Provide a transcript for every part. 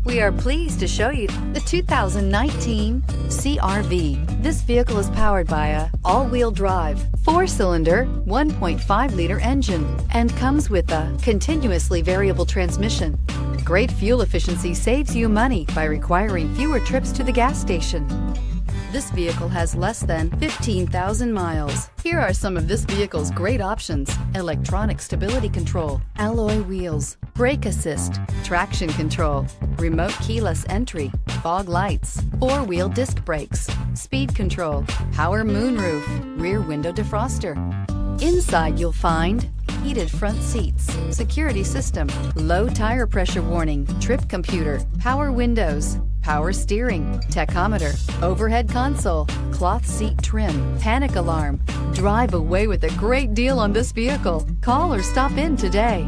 We are pleased to show you the 2019 CR-V. This vehicle is powered by a all-wheel drive, 4-cylinder, 1.5-liter engine and comes with a continuously variable transmission. Great fuel efficiency saves you money by requiring fewer trips to the gas station. This vehicle has less than 15,000 miles. Here are some of this vehicle's great options: electronic stability control, alloy wheels, brake assist, traction control, remote keyless entry, fog lights, 4-wheel disc brakes, speed control, power moonroof, rear window defroster. Inside you'll find heated front seats, security system, low tire pressure warning, trip computer, power windows, power steering, tachometer, overhead console, cloth seat trim, panic alarm. Drive away with a great deal on this vehicle. Call or stop in today.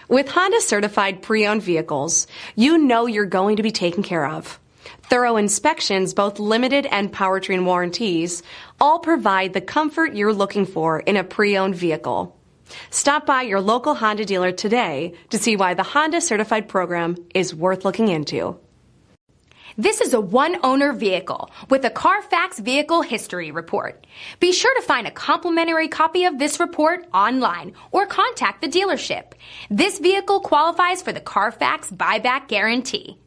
With Honda certified pre-owned vehicles, you know you're going to be taken care of. Thorough inspections, both limited and powertrain warranties, all provide the comfort you're looking for in a pre-owned vehicle. Stop by your local Honda dealer today to see why the Honda Certified program is worth looking into. This is a one-owner vehicle with a CARFAX Vehicle History Report. Be sure to find a complimentary copy of this report online or contact the dealership. This vehicle qualifies for the CARFAX Buyback Guarantee.